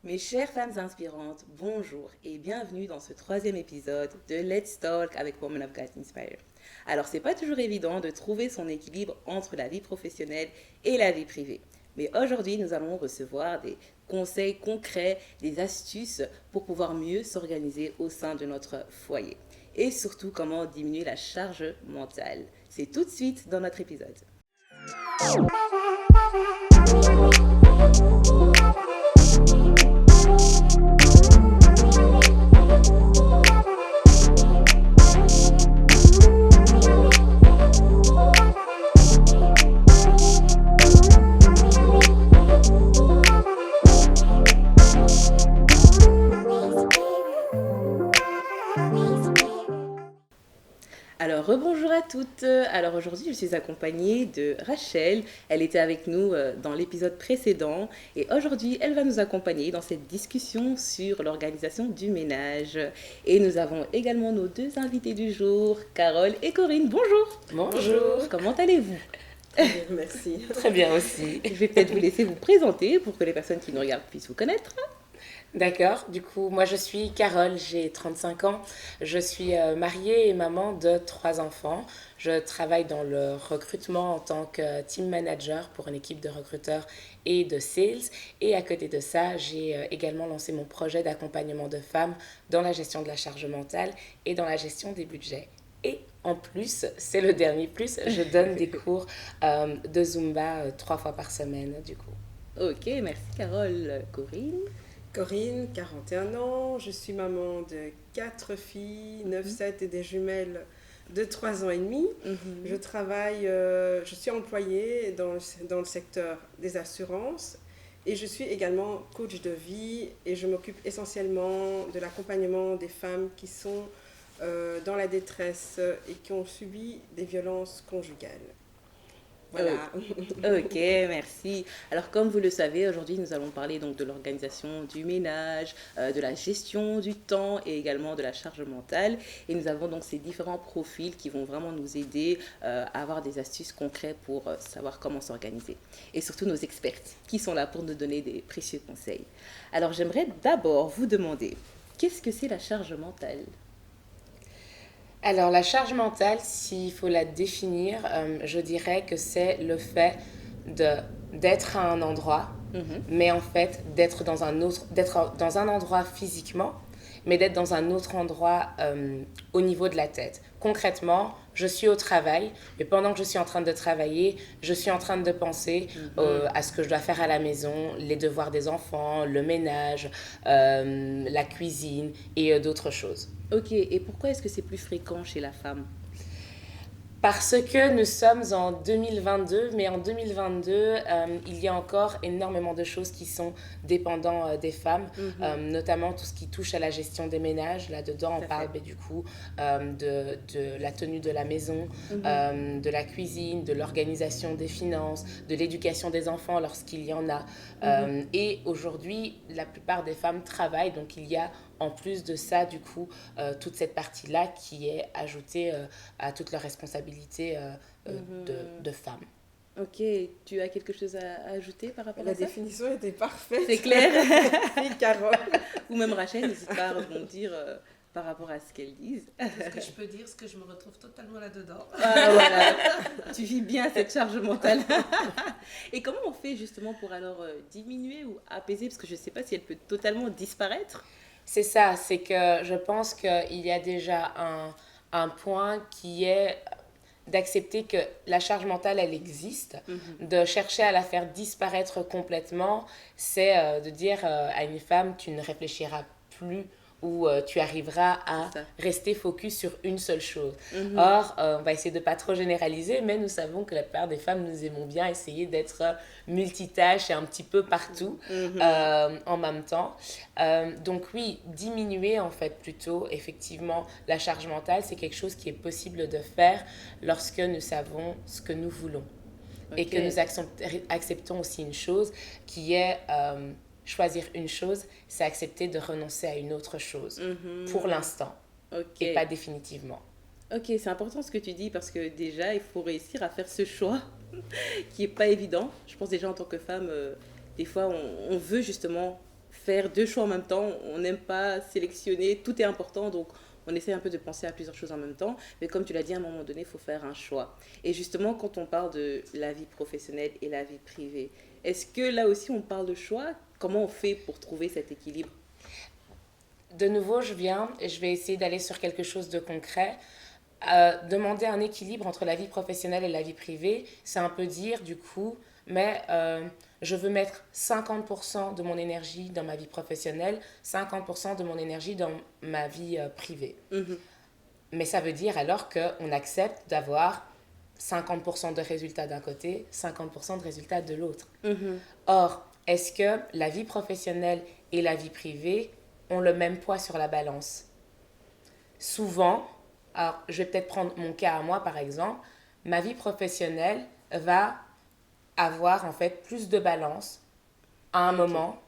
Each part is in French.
Mes chères femmes inspirantes, bonjour et bienvenue dans ce troisième épisode de Let's Talk avec Women of God Inspire. Alors, c'est pas toujours évident de trouver son équilibre entre la vie professionnelle et la vie privée. Mais aujourd'hui, nous allons recevoir des conseils concrets, des astuces pour pouvoir mieux s'organiser au sein de notre foyer. Et surtout, comment diminuer la charge mentale. C'est tout de suite dans notre épisode. Alors, rebonjour à toutes. Alors aujourd'hui, je suis accompagnée de Rachel. Elle était avec nous dans l'épisode précédent et aujourd'hui, elle va nous accompagner dans cette discussion sur l'organisation du ménage. Et nous avons également nos deux invités du jour, Carole et Corinne. Bonjour. Bonjour. Comment allez-vous? Très bien, merci. Très bien aussi. Je vais peut-être vous laisser vous présenter pour que les personnes qui nous regardent puissent vous connaître. D'accord, du coup, moi je suis Carole, j'ai 35 ans. Je suis mariée et maman de 3 enfants. Je travaille dans le recrutement en tant que team manager pour une équipe de recruteurs et de sales. Et à côté de ça, j'ai également lancé mon projet d'accompagnement de femmes dans la gestion de la charge mentale et dans la gestion des budgets. Et en plus, c'est le dernier plus, je donne des cours de Zumba 3 fois par semaine, du coup. Ok, merci Carole. Corinne? Corinne, 41 ans, je suis maman de 4 filles, 9, 7 et des jumelles de 3 ans et demi. Je travaille, je suis employée dans le secteur des assurances et je suis également coach de vie et je m'occupe essentiellement de l'accompagnement des femmes qui sont dans la détresse et qui ont subi des violences conjugales. Voilà. Ok, merci. Alors, comme vous le savez, aujourd'hui, nous allons parler donc de l'organisation du ménage, de la gestion du temps et également de la charge mentale. Et nous avons donc ces différents profils qui vont vraiment nous aider à avoir des astuces concrètes pour savoir comment s'organiser. Et surtout nos experts qui sont là pour nous donner des précieux conseils. Alors, j'aimerais d'abord vous demander, qu'est-ce que c'est la charge mentale? Alors, la charge mentale, s'il faut la définir, je dirais que c'est le fait d'être à un endroit, mais en fait d'être dans un endroit physiquement, mais d'être dans un autre endroit au niveau de la tête. Concrètement, je suis au travail, mais pendant que je suis en train de travailler, je suis en train de penser à ce que je dois faire à la maison, les devoirs des enfants, le ménage, la cuisine et d'autres choses. Ok, et pourquoi est-ce que c'est plus fréquent chez la femme? Parce que nous sommes en 2022, mais en 2022, il y a encore énormément de choses qui sont dépendantes des femmes, notamment tout ce qui touche à la gestion des ménages. Là-dedans, on parle du coup de la tenue de la maison, de la cuisine, de l'organisation des finances, de l'éducation des enfants lorsqu'il y en a. Et aujourd'hui, la plupart des femmes travaillent, donc il y a en plus de ça, du coup, toute cette partie-là qui est ajoutée à toutes leurs responsabilités de femmes. Ok, tu as quelque chose à ajouter par rapport La à ça? définition était parfaite. C'est clair. Oui, Carole. Ou même Rachel, n'hésite pas à rebondir par rapport à ce qu'elles disent. Ce que je peux dire, c'est que je me retrouve totalement là-dedans. Ah, voilà, tu vis bien cette charge mentale. Et comment on fait justement pour alors diminuer ou apaiser? Parce que je ne sais pas si elle peut totalement disparaître. C'est ça, c'est que je pense qu'il y a déjà un point qui est d'accepter que la charge mentale, elle existe. De chercher à la faire disparaître complètement, c'est de dire à une femme, tu ne réfléchiras plus où tu arriveras à rester focus sur une seule chose. Or, on va essayer de ne pas trop généraliser, mais nous savons que la plupart des femmes, nous aimons bien essayer d'être multitâches et un petit peu partout en même temps. Donc oui, diminuer en fait plutôt effectivement la charge mentale, c'est quelque chose qui est possible de faire lorsque nous savons ce que nous voulons. Et que nous acceptons aussi une chose qui est... choisir une chose, c'est accepter de renoncer à une autre chose, pour l'instant, et pas définitivement. Ok, c'est important ce que tu dis parce que déjà, il faut réussir à faire ce choix qui n'est pas évident. Je pense déjà en tant que femme, des fois, on veut justement faire deux choix en même temps. On n'aime pas sélectionner, tout est important, donc on essaie un peu de penser à plusieurs choses en même temps. Mais comme tu l'as dit, à un moment donné, il faut faire un choix. Et justement, quand on parle de la vie professionnelle et la vie privée, est-ce que là aussi on parle de choix? Comment on fait pour trouver cet équilibre? De nouveau, je viens et je vais essayer d'aller sur quelque chose de concret. Demander un équilibre entre la vie professionnelle et la vie privée, c'est un peu dire du coup, mais je veux mettre 50% de mon énergie dans ma vie professionnelle, 50% de mon énergie dans ma vie privée. Mais ça veut dire alors qu'on accepte d'avoir 50% de résultats d'un côté, 50% de résultats de l'autre. Or, est-ce que la vie professionnelle et la vie privée ont le même poids sur la balance? Souvent, alors je vais peut-être prendre mon cas à moi par exemple, ma vie professionnelle va avoir en fait plus de balance à un moment,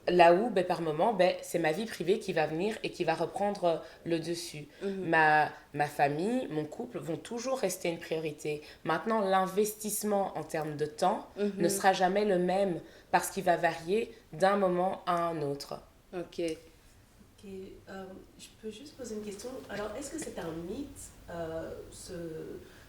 là où par moment, c'est ma vie privée qui va venir et qui va reprendre le dessus. Ma famille, mon couple vont toujours rester une priorité. Maintenant, l'investissement en termes de temps ne sera jamais le même parce qu'il va varier d'un moment à un autre. Ok. Ok, je peux juste poser une question. Alors, est-ce que c'est un mythe,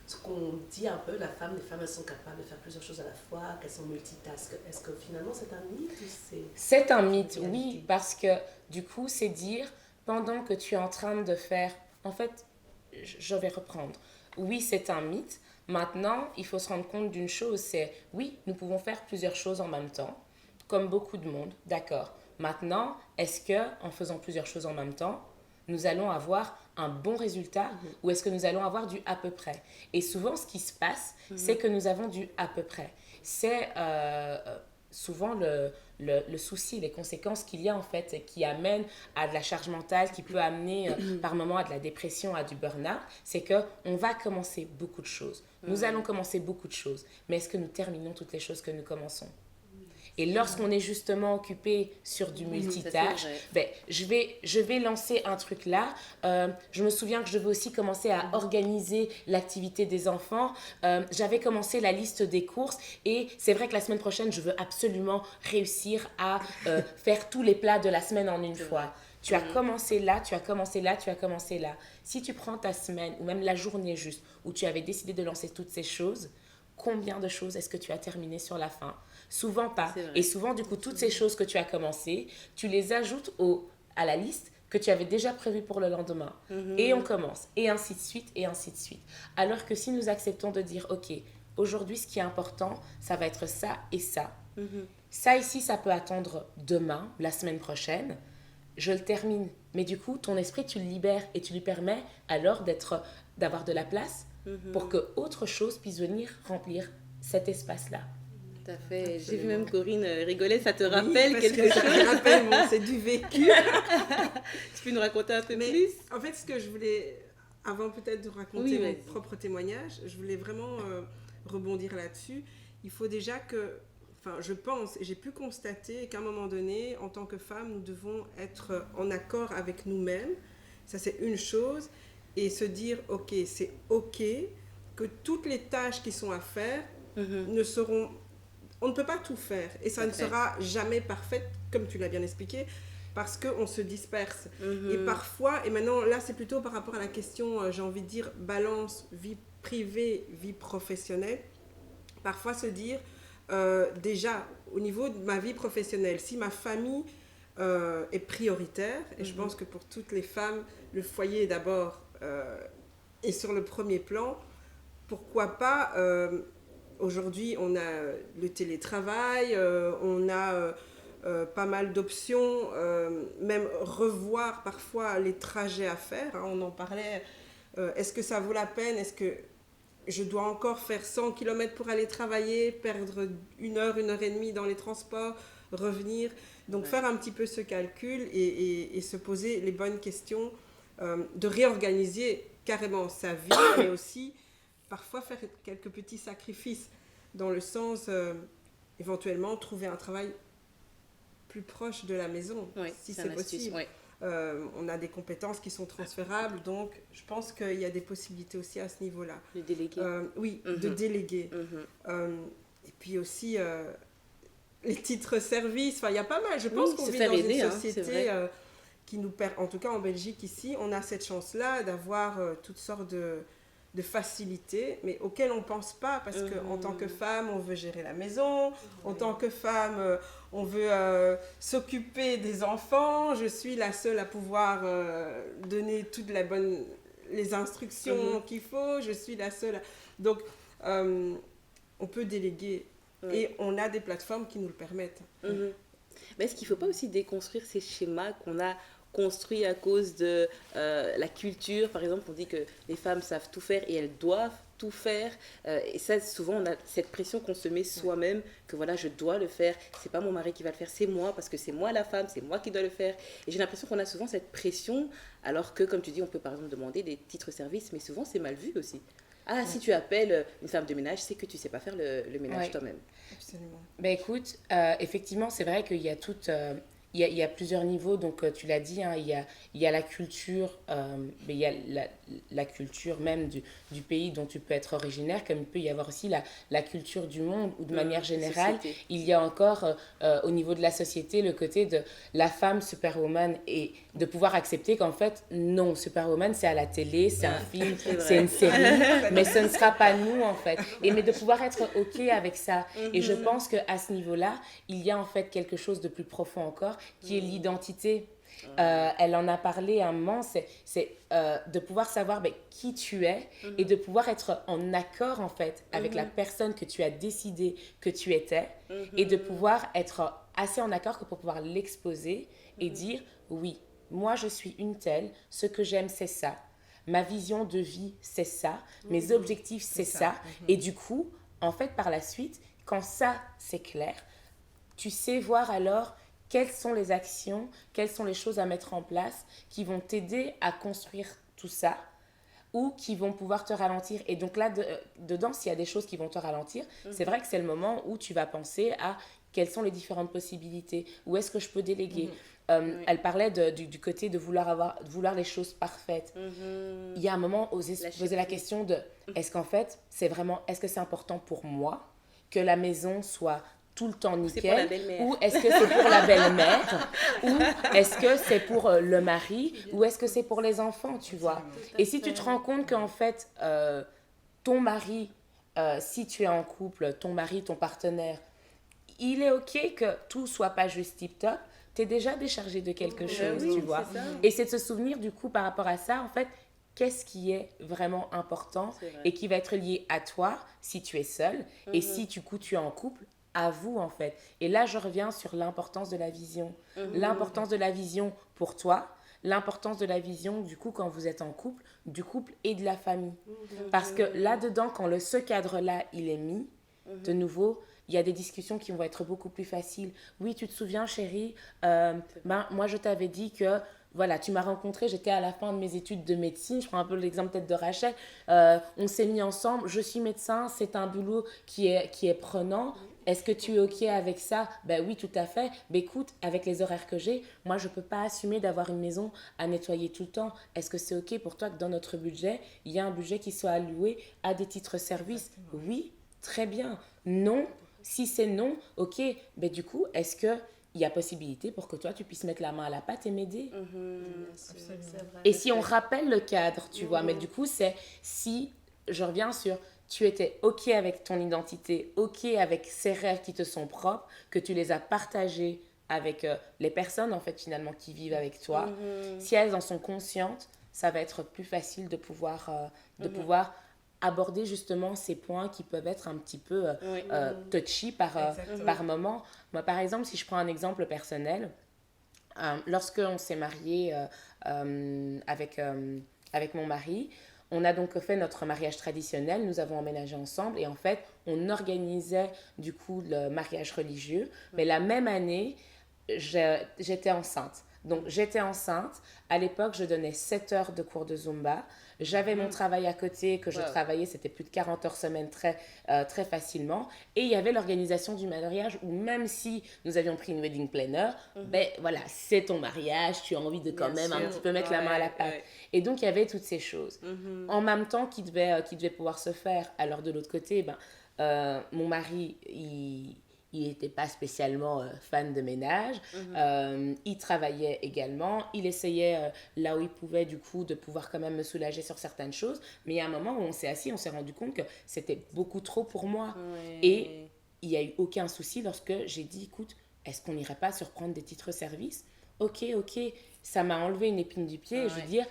ce qu'on dit un peu, les femmes, elles sont capables de faire plusieurs choses à la fois, qu'elles sont multitask. Est-ce que finalement c'est un mythe ou c'est... C'est un mythe, oui, parce que du coup, c'est dire, pendant que tu es en train de faire... En fait, je vais reprendre. Oui, c'est un mythe. Maintenant, il faut se rendre compte d'une chose, c'est, oui, nous pouvons faire plusieurs choses en même temps, comme beaucoup de monde, d'accord. Maintenant, est-ce que en faisant plusieurs choses en même temps, nous allons avoir un bon résultat ou est-ce que nous allons avoir du à peu près? Et souvent, ce qui se passe, c'est que nous avons du à peu près. C'est souvent le souci, les conséquences qu'il y a en fait, qui amènent à de la charge mentale, qui peut amener par moments à de la dépression, à du burn-out, c'est qu'on va commencer beaucoup de choses. Nous allons commencer beaucoup de choses, mais est-ce que nous terminons toutes les choses que nous commençons? Et lorsqu'on est justement occupé sur du multitâche, je vais lancer un truc là. Je me souviens que je devais aussi commencer à organiser l'activité des enfants. J'avais commencé la liste des courses et c'est vrai que la semaine prochaine, je veux absolument réussir à faire tous les plats de la semaine en une fois. Tu as commencé là, tu as commencé là, tu as commencé là. Si tu prends ta semaine ou même la journée juste où tu avais décidé de lancer toutes ces choses, combien de choses est-ce que tu as terminé sur la fin? Souvent pas. Et souvent, du coup, toutes ces choses que tu as commencées, tu les ajoutes à la liste que tu avais déjà prévue pour le lendemain. Et on commence. Et ainsi de suite, et ainsi de suite. Alors que si nous acceptons de dire, OK, aujourd'hui, ce qui est important, ça va être ça et ça. Ça ici, ça peut attendre demain, la semaine prochaine. Je le termine. Mais du coup, ton esprit, tu le libères et tu lui permets alors d'avoir de la place pour que autre chose puisse venir remplir cet espace-là. Tout à fait. J'ai vu même Corinne rigoler, ça te rappelle quelque chose? Ça me rappelle, bon, c'est du vécu. Tu peux nous raconter un peu plus? En fait, ce que je voulais, avant peut-être de raconter mon propre témoignage, je voulais vraiment rebondir là-dessus. Il faut déjà je pense, et j'ai pu constater qu'à un moment donné, en tant que femme, nous devons être en accord avec nous-mêmes. Ça, c'est une chose. Et se dire, OK, c'est OK que toutes les tâches qui sont à faire ne seront... On ne peut pas tout faire. Et ça ne sera jamais parfait, comme tu l'as bien expliqué, parce qu'on se disperse. Et parfois, et maintenant, là, c'est plutôt par rapport à la question, j'ai envie de dire, balance, vie privée, vie professionnelle. Parfois, se dire, déjà, au niveau de ma vie professionnelle, si ma famille est prioritaire, et je pense que pour toutes les femmes, le foyer d'abord est sur le premier plan, pourquoi pas... Aujourd'hui, on a le télétravail, on a pas mal d'options, même revoir parfois les trajets à faire. Hein, on en parlait. Est-ce que ça vaut la peine? Est-ce que je dois encore faire 100 km pour aller travailler, perdre 1 heure et demie dans les transports, revenir? Donc faire un petit peu ce calcul et se poser les bonnes questions, de réorganiser carrément sa vie, mais aussi... parfois faire quelques petits sacrifices dans le sens, éventuellement, trouver un travail plus proche de la maison, si c'est possible. On a des compétences qui sont transférables, donc je pense qu'il y a des possibilités aussi à ce niveau-là. De déléguer. De déléguer. Et puis aussi, les titres services, enfin, il y a pas mal. Je pense qu'on vit dans aider, une hein, société qui nous permet, en tout cas en Belgique ici, on a cette chance-là d'avoir toutes sortes de facilités, mais auxquelles on ne pense pas, parce qu'en tant que femme, on veut gérer la maison, en tant que femme, on veut s'occuper des enfants. Je suis la seule à pouvoir donner toutes les instructions qu'il faut, je suis la seule. Donc, on peut déléguer et on a des plateformes qui nous le permettent. Mais est-ce qu'il ne faut pas aussi déconstruire ces schémas qu'on a construits à cause de la culture? Par exemple, on dit que les femmes savent tout faire et elles doivent tout faire. Et ça, souvent, on a cette pression qu'on se met soi-même, que voilà, je dois le faire. C'est pas mon mari qui va le faire, c'est moi, parce que c'est moi la femme, c'est moi qui dois le faire. Et j'ai l'impression qu'on a souvent cette pression, alors que, comme tu dis, on peut par exemple demander des titres-services, mais souvent, c'est mal vu aussi. Ah, si tu appelles une femme de ménage, c'est que tu sais pas faire le ménage toi-même. Absolument. Ben écoute, effectivement, c'est vrai qu'il y a toute... il y a plusieurs niveaux, donc tu l'as dit, hein, il y a la culture, mais il y a la culture même du pays dont tu peux être originaire, comme il peut y avoir aussi la culture du monde, ou de manière générale, il y a encore au niveau de la société le côté de la femme superwoman, et de pouvoir accepter qu'en fait, non, superwoman c'est à la télé, c'est un film, c'est une série, mais ce ne sera pas nous en fait. Mais de pouvoir être OK avec ça. Et je pense qu'à ce niveau-là, il y a en fait quelque chose de plus profond encore, qui est l'identité. Elle en a parlé à un moment, c'est de pouvoir savoir qui tu es et de pouvoir être en accord en fait avec la personne que tu as décidé que tu étais et de pouvoir être assez en accord que pour pouvoir l'exposer et dire oui, moi je suis une telle, ce que j'aime c'est ça, ma vision de vie c'est ça, mes objectifs c'est ça. Et du coup, en fait par la suite, quand ça c'est clair, tu sais voir alors quelles sont les actions, quelles sont les choses à mettre en place qui vont t'aider à construire tout ça ou qui vont pouvoir te ralentir. Et donc là, dedans, s'il y a des choses qui vont te ralentir, c'est vrai que c'est le moment où tu vas penser à quelles sont les différentes possibilités, où est-ce que je peux déléguer. Elle parlait du côté de vouloir les choses parfaites. Il y a un moment, oser se poser la question de, est-ce qu'en fait, est-ce que c'est important pour moi que la maison soit tout le temps nickel, ou est-ce que c'est pour la belle-mère, ou est-ce que c'est pour le mari, ou est-ce que c'est pour les enfants, tu vois. Et si tu te rends compte qu'en fait, ton mari, si tu es en couple, ton mari, ton partenaire, il est OK que tout soit pas juste tip-top, t'es déjà déchargé de quelque chose, tu vois. Et c'est de se souvenir du coup par rapport à ça, en fait, qu'est-ce qui est vraiment important et qui va être lié à toi si tu es seul, et si du coup tu es en couple, à vous en fait. Et là je reviens sur l'importance de la vision. L'importance de la vision pour toi, l'importance de la vision du coup quand vous êtes en couple, du couple et de la famille. Parce que là-dedans, quand ce cadre-là il est mis, de nouveau, il y a des discussions qui vont être beaucoup plus faciles. Oui, tu te souviens chérie, moi je t'avais dit que voilà, tu m'as rencontrée, j'étais à la fin de mes études de médecine, je prends un peu l'exemple peut-être de Rachel, on s'est mis ensemble, je suis médecin, c'est un boulot qui est prenant, est-ce que tu es OK avec ça? Ben oui, tout à fait. Ben écoute, avec les horaires que j'ai, moi je ne peux pas assumer d'avoir une maison à nettoyer tout le temps. Est-ce que c'est OK pour toi que dans notre budget, il y a un budget qui soit alloué à des titres-services? Oui, très bien. Non, si c'est non, OK, ben du coup, est-ce que il y a possibilité pour que toi, tu puisses mettre la main à la pâte et m'aider. Et si on rappelle le cadre, tu vois, mais du coup, c'est si, je reviens sur, tu étais OK avec ton identité, OK avec ces rêves qui te sont propres, que tu les as partagés avec les personnes, en fait, finalement, qui vivent avec toi. Si elles en sont conscientes, ça va être plus facile de pouvoir aborder justement ces points qui peuvent être un petit peu touchy par moment. Moi, par exemple, si je prends un exemple personnel, lorsqu'on s'est marié avec mon mari, on a donc fait notre mariage traditionnel, nous avons emménagé ensemble et en fait, on organisait du coup le mariage religieux. Mais la même année, j'étais enceinte. Donc, j'étais enceinte. À l'époque, je donnais 7 heures de cours de Zumba. J'avais mon travail à côté que je travaillais, c'était plus de 40 heures semaine très facilement. Et il y avait l'organisation du mariage où même si nous avions pris une wedding planner, ben voilà, c'est ton mariage, tu as envie de quand même un petit peu mettre la main à la pâte. Et donc, il y avait toutes ces choses. En même temps, qui devait pouvoir se faire. Alors, de l'autre côté, mon mari, il n'était pas spécialement fan de ménage. Il travaillait également. Il essayait, là où il pouvait, du coup, de pouvoir quand même me soulager sur certaines choses. Mais il y a un moment où on s'est assis, on s'est rendu compte que c'était beaucoup trop pour moi. Ouais. Et il n'y a eu aucun souci lorsque j'ai dit, écoute, est-ce qu'on n'irait pas surprendre des titres-service? Ok, ça m'a enlevé une épine du pied. Et je veux dire,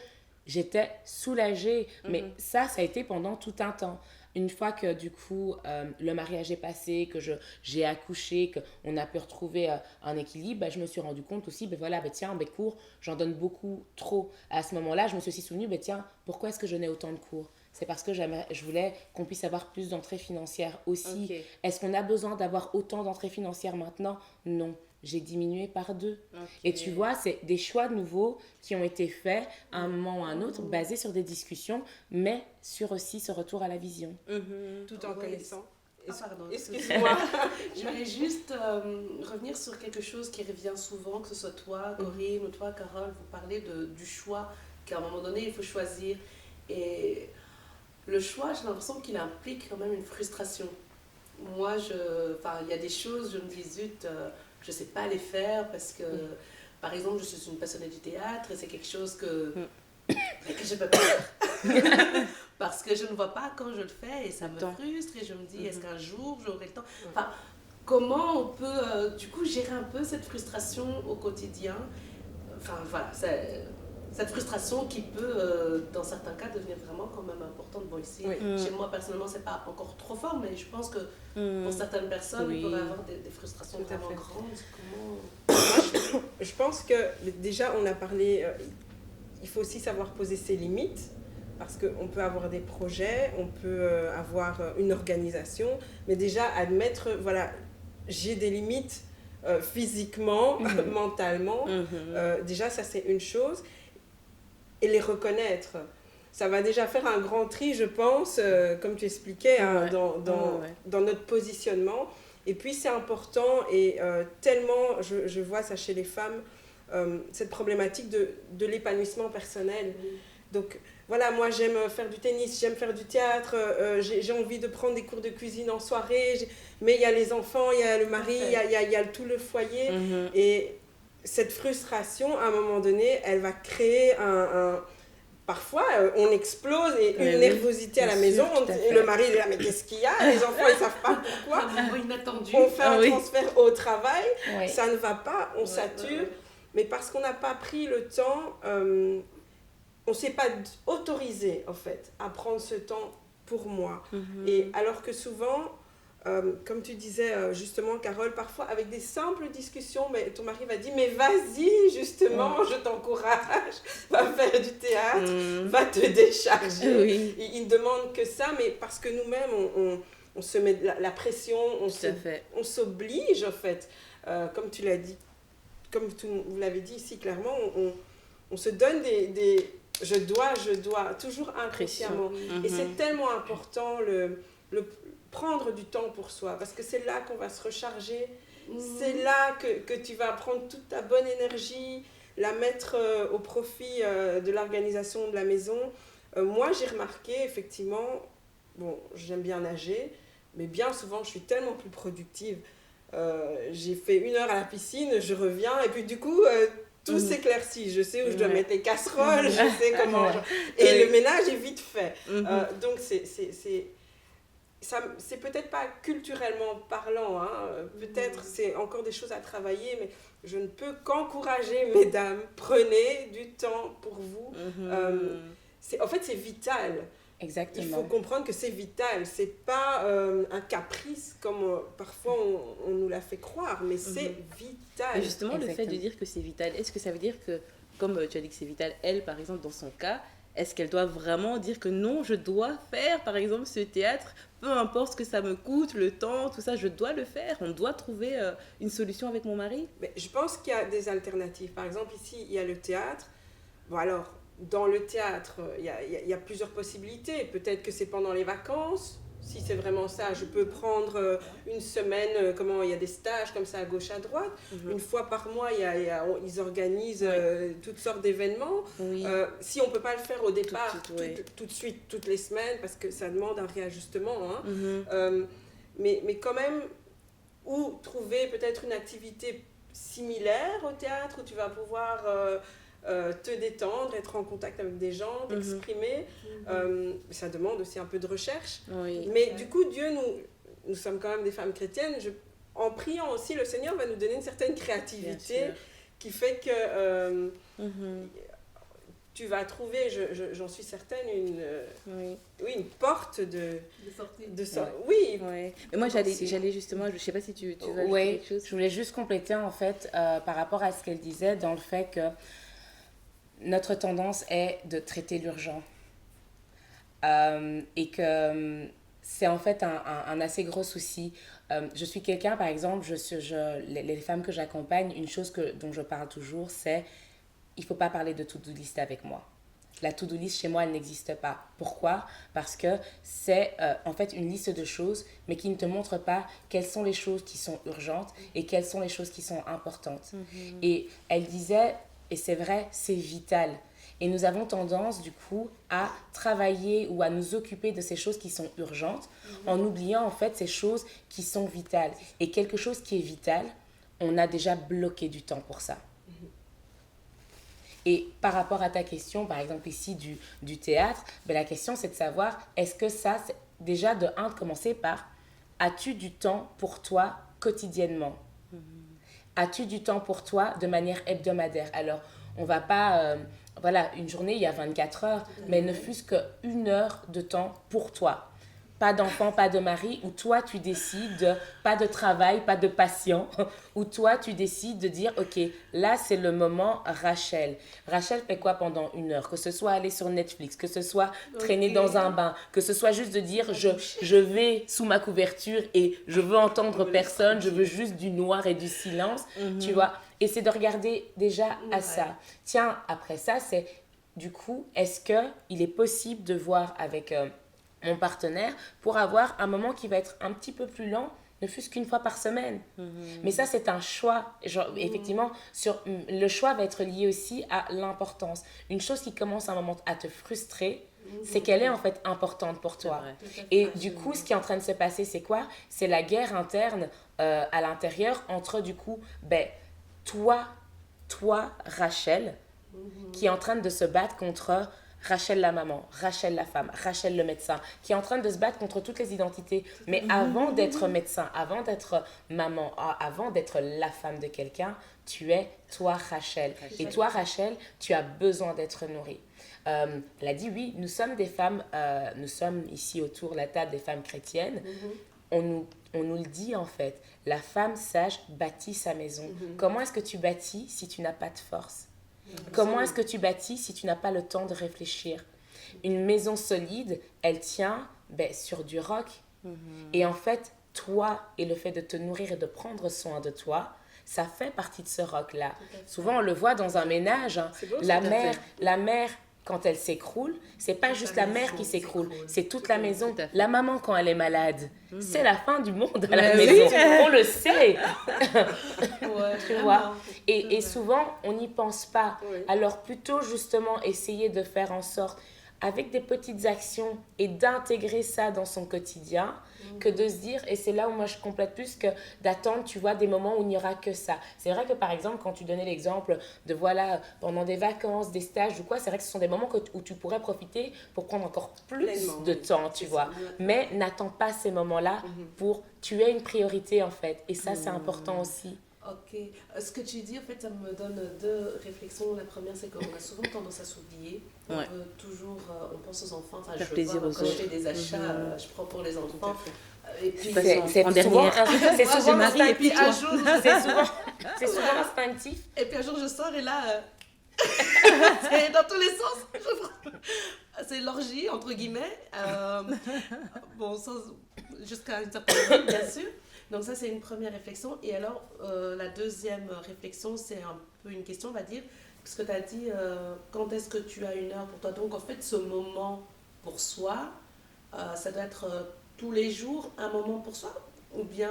j'étais soulagée. Mais ça a été pendant tout un temps. Une fois que du coup le mariage est passé, que j'ai accouché, qu'on a pu retrouver un équilibre, je me suis rendu compte aussi, tiens, mes cours, j'en donne beaucoup trop. À ce moment-là, je me suis aussi souvenue, tiens, pourquoi est-ce que je n'ai autant de cours? C'est parce que je voulais qu'on puisse avoir plus d'entrées financières aussi. Okay. Est-ce qu'on a besoin d'avoir autant d'entrées financières maintenant? Non. J'ai diminué par 2. Okay. Et tu vois, c'est des choix nouveaux qui ont été faits à un moment ou à un autre, basés sur des discussions, mais sur aussi ce retour à la vision. Tout en connaissant. Pardon. Excuse-moi. J'aimerais juste revenir sur quelque chose qui revient souvent, que ce soit toi, Corinne, ou toi, Carole, vous parlez du choix, qu'à un moment donné, il faut choisir. Et le choix, j'ai l'impression qu'il implique quand même une frustration. Moi, il y a des choses, je me dis, zut, je ne sais pas les faire parce que, par exemple, je suis une passionnée du théâtre et c'est quelque chose que je ne peux pas faire. Parce que je ne vois pas quand je le fais et ça me frustre et je me dis, est-ce qu'un jour j'aurai le temps? Enfin, comment on peut, du coup, gérer un peu cette frustration au quotidien? Enfin, voilà, cette frustration qui peut, dans certains cas, devenir vraiment quand même importante. Bon, ici, chez moi, personnellement, c'est pas encore trop fort, mais je pense que pour certaines personnes, il pourrait y avoir des frustrations vraiment grandes. Comment... Je pense que, déjà, on a parlé, il faut aussi savoir poser ses limites, parce qu'on peut avoir des projets, on peut avoir une organisation, mais déjà, admettre, voilà, j'ai des limites physiquement, mentalement, déjà, ça, c'est une chose. Et les reconnaître. Ça va déjà faire un grand tri, je pense, comme tu expliquais, dans notre positionnement. Et puis, c'est important et tellement, je vois ça chez les femmes, cette problématique de l'épanouissement personnel. Donc, voilà, moi, j'aime faire du tennis, j'aime faire du théâtre, j'ai envie de prendre des cours de cuisine en soirée, mais il y a les enfants, il y a le mari, il y a tout le foyer. Et cette frustration, à un moment donné, elle va créer parfois, on explose et une nervosité à la maison. Et le mari, il est là, mais qu'est-ce qu'il y a? Les enfants, ils ne savent pas pourquoi. On fait un transfert au travail, ça ne va pas, on sature. Mais parce qu'on n'a pas pris le temps, on ne s'est pas autorisé, en fait, à prendre ce temps pour moi. Et alors que souvent... comme tu disais justement, Carole, parfois avec des simples discussions, mais ton mari va dire, mais vas-y, justement, je t'encourage, va faire du théâtre, va te décharger. Il ne demande que ça, mais parce que nous-mêmes, on se met la pression, on s'oblige, en fait. Comme tu l'as dit, comme vous l'avez dit ici clairement, on se donne des je dois, toujours inconsciemment. Et c'est tellement important le prendre du temps pour soi, parce que c'est là qu'on va se recharger, c'est là que tu vas prendre toute ta bonne énergie, la mettre au profit de l'organisation de la maison. Moi, j'ai remarqué, effectivement, bon, j'aime bien nager, mais bien souvent, je suis tellement plus productive. J'ai fait 1 heure à la piscine, je reviens, et puis du coup... tout s'éclaircit, je sais où je dois mettre les casseroles, je sais comment... Et le ménage est vite fait. Donc, c'est peut-être pas culturellement parlant, peut-être c'est encore des choses à travailler, mais je ne peux qu'encourager, mesdames, prenez du temps pour vous. En fait, c'est vital. Exactement. Il faut comprendre que c'est vital, c'est pas un caprice comme parfois on nous l'a fait croire, mais c'est vital. Et justement, le fait de dire que c'est vital, est-ce que ça veut dire que, comme tu as dit que c'est vital, elle, par exemple, dans son cas, est-ce qu'elle doit vraiment dire que non, je dois faire, par exemple, ce théâtre, peu importe ce que ça me coûte, le temps, tout ça, je dois le faire, on doit trouver une solution avec mon mari? Mais je pense qu'il y a des alternatives. Par exemple, ici, il y a le théâtre. Bon, alors, dans le théâtre, il y a plusieurs possibilités. Peut-être que c'est pendant les vacances. Si c'est vraiment ça, je peux prendre une semaine, il y a des stages comme ça à gauche, à droite. Une fois par mois, ils organisent toutes sortes d'événements. Si on ne peut pas le faire au départ, tout de suite, toutes les semaines, parce que ça demande un réajustement. Mais quand même, ou trouver peut-être une activité similaire au théâtre où tu vas pouvoir te détendre, être en contact avec des gens, t'exprimer. Ça demande aussi un peu de recherche. Oui. Mais du coup, Dieu, nous sommes quand même des femmes chrétiennes. En priant aussi, le Seigneur va nous donner une certaine créativité qui fait que tu vas trouver, j'en suis certaine, une porte de sortie. Oui. Ouais. Mais moi, j'allais justement, je ne sais pas si tu veux ajouter quelque chose. Je voulais juste compléter en fait par rapport à ce qu'elle disait dans le fait que notre tendance est de traiter l'urgent et que c'est en fait un assez gros souci. Je suis quelqu'un, par exemple, les femmes que j'accompagne, une chose dont je parle toujours, c'est il ne faut pas parler de to-do list avec moi. La to-do list, chez moi, elle n'existe pas. Pourquoi ? Parce que c'est en fait une liste de choses, mais qui ne te montre pas quelles sont les choses qui sont urgentes et quelles sont les choses qui sont importantes. Et elle disait, et c'est vrai, c'est vital. Et nous avons tendance, du coup, à travailler ou à nous occuper de ces choses qui sont urgentes en oubliant, en fait, ces choses qui sont vitales. Et quelque chose qui est vital, on a déjà bloqué du temps pour ça. Et par rapport à ta question, par exemple ici du théâtre, ben la question c'est de savoir, est-ce que ça, c'est déjà de commencer par, as-tu du temps pour toi quotidiennement ? As-tu du temps pour toi de manière hebdomadaire ? Alors, on va pas, une journée, il y a 24 heures, mais ne fût-ce qu'une heure de temps pour toi. Pas d'enfant, pas de mari, où toi tu décides, pas de travail, pas de patient, où toi tu décides de dire, ok, là c'est le moment Rachel. Rachel fait quoi pendant une heure ? Que ce soit aller sur Netflix, que ce soit traîner dans un bain, que ce soit juste de dire, je vais sous ma couverture et je veux entendre personne, je veux juste du noir et du silence, tu vois. Et c'est de regarder déjà à ça. Tiens, après ça, c'est du coup, est-ce qu'il est possible de voir avec mon partenaire pour avoir un moment qui va être un petit peu plus lent, ne fût-ce qu'une fois par semaine. Mais ça, c'est un choix. Effectivement, le choix va être lié aussi à l'importance. Une chose qui commence à un moment à te frustrer, c'est qu'elle est en fait importante pour toi. Et du coup, ce qui est en train de se passer, c'est quoi ? C'est la guerre interne à l'intérieur entre, du coup, toi, Rachel, qui est en train de se battre contre Rachel la maman, Rachel la femme, Rachel le médecin, qui est en train de se battre contre toutes les identités. Mais avant d'être médecin, avant d'être maman, avant d'être la femme de quelqu'un, tu es toi, Rachel. Et toi, Rachel, tu as besoin d'être nourrie. Elle a dit, oui, nous sommes des femmes, nous sommes ici autour de la table des femmes chrétiennes. On nous le dit en fait, la femme sage bâtit sa maison. Comment est-ce que tu bâtis si tu n'as pas de force ? Comment est-ce que tu bâtis si tu n'as pas le temps de réfléchir ? Une maison solide, elle tient sur du roc. Et en fait, toi et le fait de te nourrir et de prendre soin de toi, ça fait partie de ce roc-là. Souvent, on le voit dans un ménage. Hein. Beau, la mère, quand elle s'écroule, c'est pas juste la mère qui s'écroule, c'est toute la maison. La maman, quand elle est malade, c'est la fin du monde à la maison. On le sait. Tu vois. Et souvent, on n'y pense pas. Alors, plutôt justement, essayer de faire en sorte, avec des petites actions et d'intégrer ça dans son quotidien, que de se dire, et c'est là où moi je complète plus, que d'attendre, tu vois, des moments où il n'y aura que ça. C'est vrai que par exemple, quand tu donnais l'exemple de, voilà, pendant des vacances, des stages ou quoi, c'est vrai que ce sont des moments où tu pourrais profiter pour prendre encore plus de temps, tu vois. Mais n'attends pas ces moments-là pour, tu es une priorité en fait. Et ça, c'est important aussi. Ok. Ce que tu dis, en fait, ça me donne deux réflexions. La première, c'est qu'on a souvent tendance à s'oublier. On veut toujours, on pense aux enfants. Enfin, faire plaisir aux autres. Quand je fais des achats, je prends pour les enfants. Et puis, c'est souvent instinctif. C'est souvent instinctif. Et puis un jour, je sors et là, c'est dans tous les sens. C'est l'orgie, entre guillemets. Bon, jusqu'à une certaine limite, bien sûr. Donc ça, c'est une première réflexion. Et alors, la deuxième réflexion, c'est un peu une question, on va dire, parce que tu as dit, quand est-ce que tu as une heure pour toi ? Donc en fait, ce moment pour soi, ça doit être tous les jours un moment pour soi ? Ou bien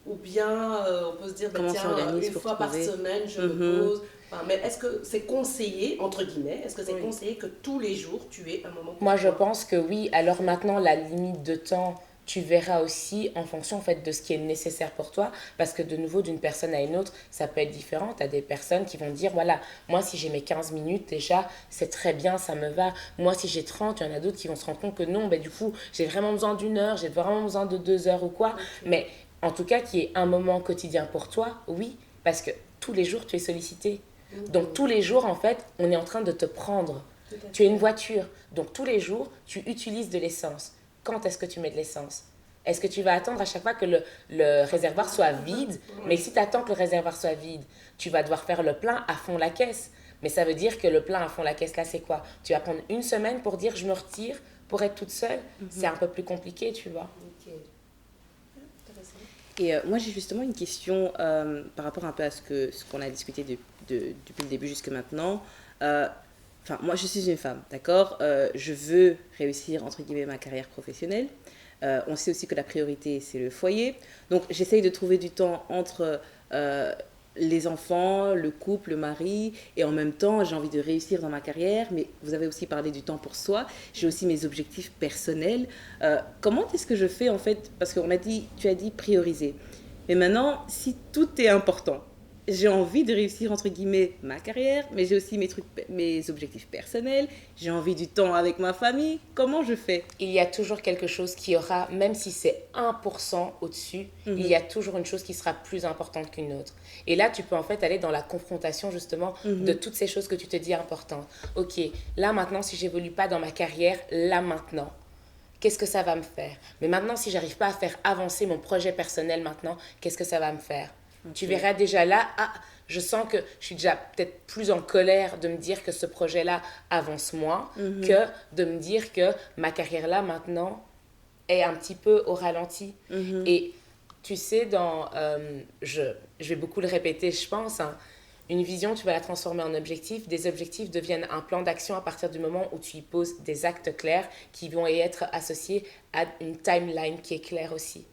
on peut se dire, une fois par semaine, je me pose. Mais est-ce que c'est conseillé, entre guillemets, est-ce que c'est conseillé que tous les jours, tu aies un moment pour moi, toi ? je pense que oui. Alors maintenant, la limite de temps... tu verras aussi en fonction en fait de ce qui est nécessaire pour toi, parce que de nouveau d'une personne à une autre ça peut être différent. Tu as des personnes qui vont dire voilà, moi si j'ai mes 15 minutes déjà c'est très bien, ça me va. Moi si j'ai 30, il y en a d'autres qui vont se rendre compte que non, ben, du coup j'ai vraiment besoin d'une heure, j'ai vraiment besoin de 2 heures ou quoi. Mais en tout cas qu'il y ait un moment quotidien pour toi, oui, parce que tous les jours tu es sollicité. Donc tous les jours en fait on est en train de te prendre. Tu es une voiture, donc tous les jours tu utilises de l'essence. Quand est-ce que tu mets de l'essence? Est-ce que tu vas attendre à chaque fois que le réservoir soit vide? Mais si tu attends que le réservoir soit vide, tu vas devoir faire le plein à fond la caisse. Mais ça veut dire que le plein à fond la caisse, là, c'est quoi? Tu vas prendre une semaine pour dire je me retire, pour être toute seule. C'est un peu plus compliqué, tu vois. Ok. Intéressant. Et moi, j'ai justement une question par rapport un peu à ce qu'on a discuté depuis le début jusque maintenant. Enfin, moi, je suis une femme, d'accord. Je veux réussir, entre guillemets, ma carrière professionnelle. On sait aussi que la priorité, c'est le foyer. Donc, j'essaye de trouver du temps entre les enfants, le couple, le mari. Et en même temps, j'ai envie de réussir dans ma carrière. Mais vous avez aussi parlé du temps pour soi. J'ai aussi mes objectifs personnels. Comment est-ce que je fais, en fait? Parce qu'on a dit, tu as dit prioriser. Mais maintenant, si tout est important, j'ai envie de réussir, entre guillemets, ma carrière, mais j'ai aussi mes objectifs personnels, j'ai envie du temps avec ma famille. Comment je fais? Il y a toujours quelque chose qui aura, même si c'est 1% au-dessus, il y a toujours une chose qui sera plus importante qu'une autre. Et là, tu peux en fait aller dans la confrontation justement de toutes ces choses que tu te dis importantes. Ok, là maintenant, si j'évolue pas dans ma carrière, là maintenant, qu'est-ce que ça va me faire? Mais maintenant, si j'arrive pas à faire avancer mon projet personnel maintenant, qu'est-ce que ça va me faire? Tu verras déjà là, ah, je sens que je suis déjà peut-être plus en colère de me dire que ce projet-là avance moins que de me dire que ma carrière-là maintenant est un petit peu au ralenti. Et tu sais, je vais beaucoup le répéter, je pense, hein, une vision, tu vas la transformer en objectif. Des objectifs deviennent un plan d'action à partir du moment où tu y poses des actes clairs qui vont y être associés à une timeline qui est claire aussi.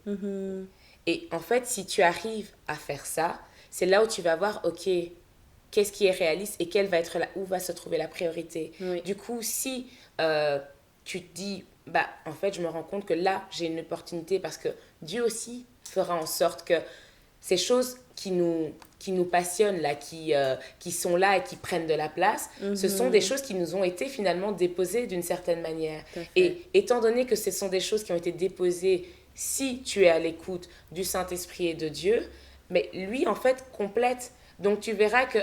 Et en fait, si tu arrives à faire ça, c'est là où tu vas voir, ok, qu'est-ce qui est réaliste et où va se trouver la priorité. Oui. Du coup, si tu te dis, bah, en fait, je me rends compte que là, j'ai une opportunité parce que Dieu aussi fera en sorte que ces choses qui nous passionnent, là, qui sont là et qui prennent de la place, ce sont des choses qui nous ont été finalement déposées d'une certaine manière. Et étant donné que ce sont des choses qui ont été déposées, si tu es à l'écoute du Saint-Esprit et de Dieu, mais lui, en fait, complète. Donc, tu verras que,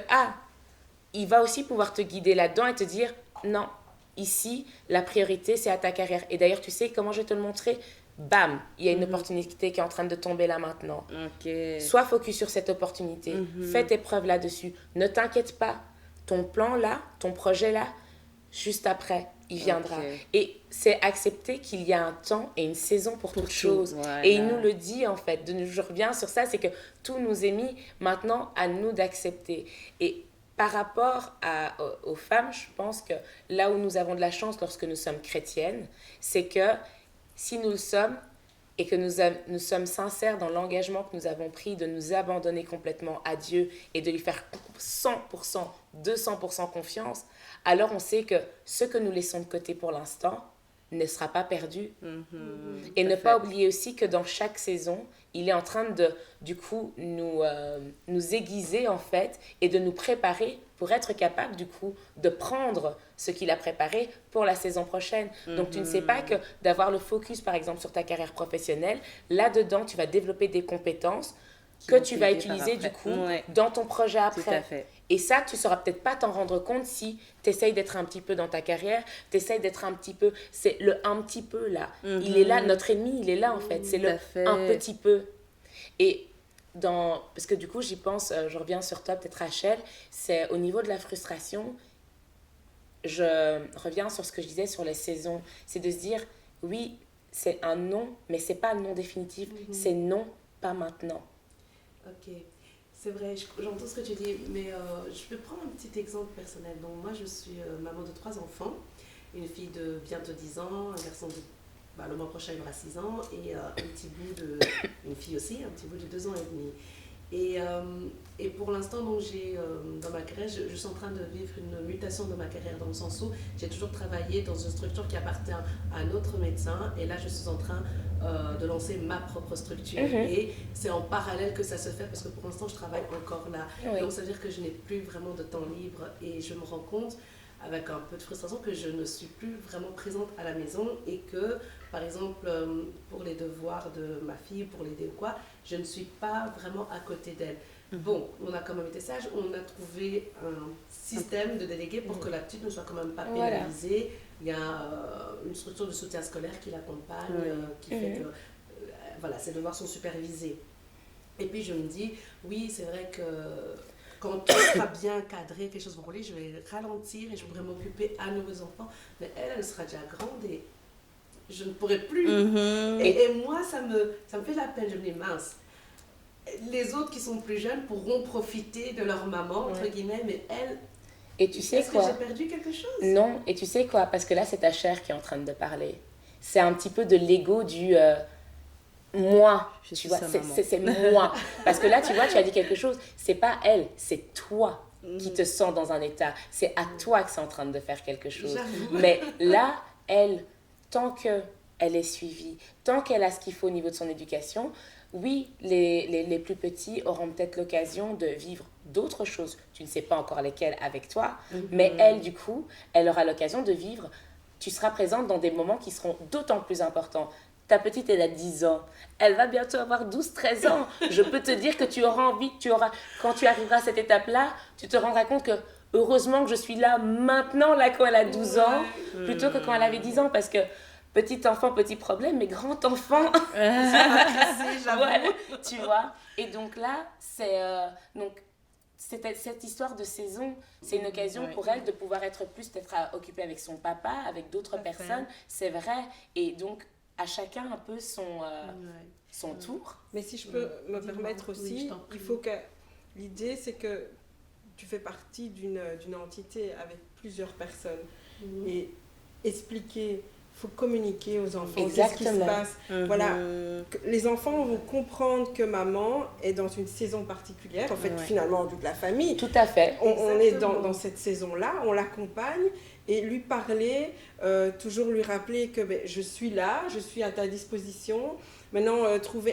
il va aussi pouvoir te guider là-dedans et te dire, non, ici, la priorité, c'est à ta carrière. Et d'ailleurs, tu sais comment je vais te le montrer? Bam, il y a une opportunité qui est en train de tomber là maintenant. Sois focus sur cette opportunité. Fais tes preuves là-dessus. Ne t'inquiète pas. Ton plan là, ton projet là, juste après, il viendra. Et c'est accepter qu'il y a un temps et une saison pour toute chose. Voilà. Et il nous le dit en fait. Je reviens sur ça, c'est que tout nous est mis maintenant à nous d'accepter. Et par rapport aux femmes, je pense que là où nous avons de la chance lorsque nous sommes chrétiennes, c'est que si nous le sommes et que nous sommes sincères dans l'engagement que nous avons pris de nous abandonner complètement à Dieu et de lui faire 100%, 200% confiance, alors on sait que ce que nous laissons de côté pour l'instant ne sera pas perdu. Et ne pas oublier aussi que dans chaque saison, il est en train de, du coup, nous aiguiser en fait et de nous préparer pour être capable du coup de prendre ce qu'il a préparé pour la saison prochaine. Donc tu ne sais pas que d'avoir le focus par exemple sur ta carrière professionnelle, là-dedans tu vas développer des compétences que tu vas utiliser du coup dans ton projet après. Tout à fait. Et ça, tu ne sauras peut-être pas t'en rendre compte si tu essayes d'être un petit peu dans ta carrière, tu essayes d'être un petit peu, c'est le un petit peu là. Il est là, notre ennemi, il est là en fait, c'est le un petit peu. Et parce que du coup, j'y pense, je reviens sur toi, peut-être Rachel, c'est au niveau de la frustration, je reviens sur ce que je disais sur les saisons, c'est de se dire, oui, c'est un non, mais c'est pas le non définitif, c'est non, pas maintenant. Ok, c'est vrai, j'entends ce que tu dis, mais je peux prendre un petit exemple personnel. Donc moi, je suis maman de 3 enfants, une fille de bientôt 10 ans, un garçon le mois prochain il aura 6 ans, et une fille aussi, un petit bout de 2 ans et demi. Et pour l'instant, donc, dans ma carrière, je suis en train de vivre une mutation dans ma carrière, dans le sens où j'ai toujours travaillé dans une structure qui appartient à un autre médecin. Et là, je suis en train de lancer ma propre structure. Et c'est en parallèle que ça se fait, parce que pour l'instant, je travaille encore là. Oui. Donc, ça veut dire que je n'ai plus vraiment de temps libre. Et je me rends compte, avec un peu de frustration, que je ne suis plus vraiment présente à la maison et que, par exemple, pour les devoirs de ma fille, pour l'aider ou quoi, je ne suis pas vraiment à côté d'elle. Bon, on a quand même été sage, on a trouvé un système de délégués pour que la petite ne soit quand même pas pénalisée. Il y a une structure de soutien scolaire qui l'accompagne, qui fait que voilà, ses devoirs sont supervisés. Et puis je me dis, oui, c'est vrai que quand tout sera bien cadré, quelque chose va rouler, je vais ralentir et je pourrai m'occuper à nouveaux enfants. Mais elle sera déjà grande et je ne pourrai plus. Et moi, ça me fait la peine. Je me dis, mince, les autres qui sont plus jeunes pourront profiter de leur maman, entre guillemets, mais elle, Et tu sais est-ce quoi? que j'ai perdu quelque chose? Non, et tu sais quoi? Parce que là, c'est ta chair qui est en train de parler. C'est un petit peu de l'ego du moi. Tu vois, c'est moi. Parce que là, tu vois, tu as dit quelque chose. C'est pas elle, c'est toi qui te sens dans un état. C'est à toi que c'est en train de faire quelque chose. Mais là, elle, tant qu'elle est suivie, tant qu'elle a ce qu'il faut au niveau de son éducation, oui, les plus petits auront peut-être l'occasion de vivre d'autres choses. Tu ne sais pas encore lesquelles avec toi, mais elle, du coup, elle aura l'occasion de vivre. Tu seras présente dans des moments qui seront d'autant plus importants. Ta petite, elle a 10 ans. Elle va bientôt avoir 12-13 ans. Je peux te dire que tu auras envie, quand tu arriveras à cette étape-là, tu te rendras compte que heureusement que je suis là maintenant, là, quand elle a 12 ans, plutôt que quand elle avait 10 ans, parce que petit enfant, petit problème, mais grand enfant, voilà, tu vois. Et donc là, cette histoire de saison, c'est une occasion pour elle de pouvoir être plus peut-être occupée avec son papa, avec d'autres personnes, c'est vrai. Et donc, à chacun un peu son tour. Mais si je peux me permettre aussi, il faut que... L'idée, c'est que tu fais partie d'une entité avec plusieurs personnes. Et expliquer... Il faut communiquer aux enfants. Qu'est-ce qui se passe. Voilà. Les enfants vont comprendre que maman est dans une saison particulière. En fait, finalement, toute la famille. Tout à fait. On est dans cette saison-là, on l'accompagne et lui parler, toujours lui rappeler que je suis là, je suis à ta disposition. Maintenant,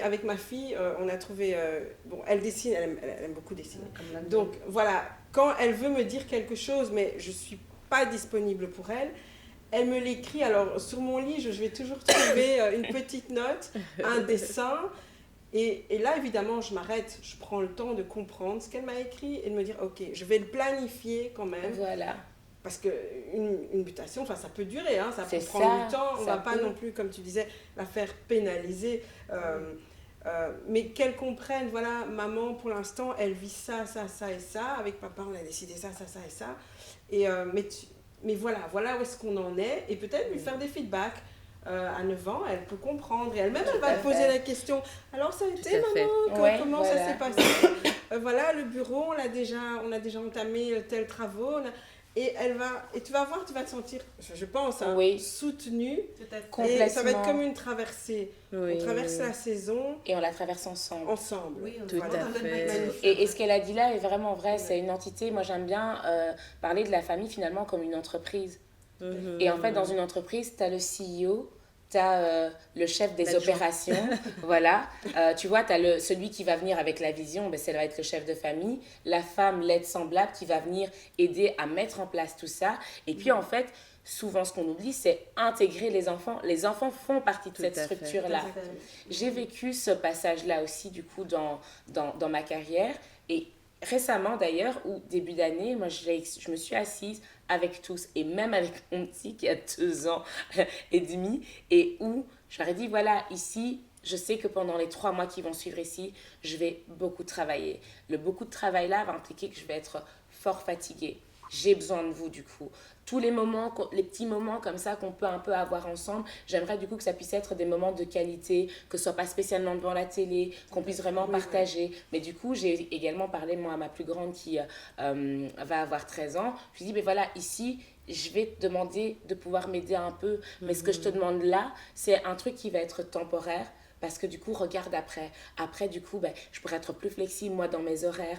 avec ma fille, on a trouvé... bon, elle dessine, elle aime beaucoup dessiner. Donc, voilà, quand elle veut me dire quelque chose, mais je ne suis pas disponible pour elle, elle me l'écrit. Alors, sur mon lit, je vais toujours trouver une petite note, un dessin. Et là, évidemment, je m'arrête. Je prends le temps de comprendre ce qu'elle m'a écrit et de me dire, OK, je vais le planifier quand même. Voilà. Parce qu'une mutation, ça peut durer, hein, ça peut prendre du temps. On ne va pas non plus, comme tu disais, la faire pénaliser. Mais qu'elle comprenne, voilà, maman, pour l'instant, elle vit ça et ça. Avec papa, on a décidé ça et ça. Mais voilà où est-ce qu'on en est. Et peut-être lui faire des feedbacks. À 9 ans, elle peut comprendre. Et elle-même, elle va te poser la question. Alors, ça a été, maman, comment ça s'est passé? Voilà, le bureau, on a déjà entamé tels travaux. Et tu vas voir, tu vas te sentir, je pense, soutenue. Et ça va être comme une traversée. On traverse la saison. Et on la traverse ensemble. Oui, tout à fait. Et ce qu'elle a dit là est vraiment vrai. C'est une entité. Moi, j'aime bien parler de la famille finalement comme une entreprise. Et en fait, dans une entreprise, tu as le CEO, tu as le chef des opérations, voilà. Tu vois, tu as celui qui va venir avec la vision, ça va être le chef de famille. La femme, l'aide semblable, qui va venir aider à mettre en place tout ça. Et puis, en fait, souvent, ce qu'on oublie, c'est intégrer les enfants. Les enfants font partie de cette structure-là. J'ai vécu ce passage-là aussi, du coup, dans ma carrière. Et récemment, d'ailleurs, ou début d'année, moi, je me suis assise avec tous, et même avec mon petit qui a 2 ans et demi, et où je leur ai dit, voilà, ici, je sais que pendant les 3 mois qui vont suivre ici, je vais beaucoup travailler. Le beaucoup de travail-là va impliquer que je vais être fort fatiguée. J'ai besoin de vous, du coup. Tous les petits moments comme ça qu'on peut un peu avoir ensemble, j'aimerais du coup que ça puisse être des moments de qualité, que ce soit pas spécialement devant la télé, qu'on puisse vraiment partager. Mais du coup, j'ai également parlé, moi, à ma plus grande qui va avoir 13 ans. Je lui ai dit, voilà, ici, je vais te demander de pouvoir m'aider un peu. Mais ce que je te demande là, c'est un truc qui va être temporaire. parce que du coup, regarde après du coup, ben, je pourrais être plus flexible moi dans mes horaires,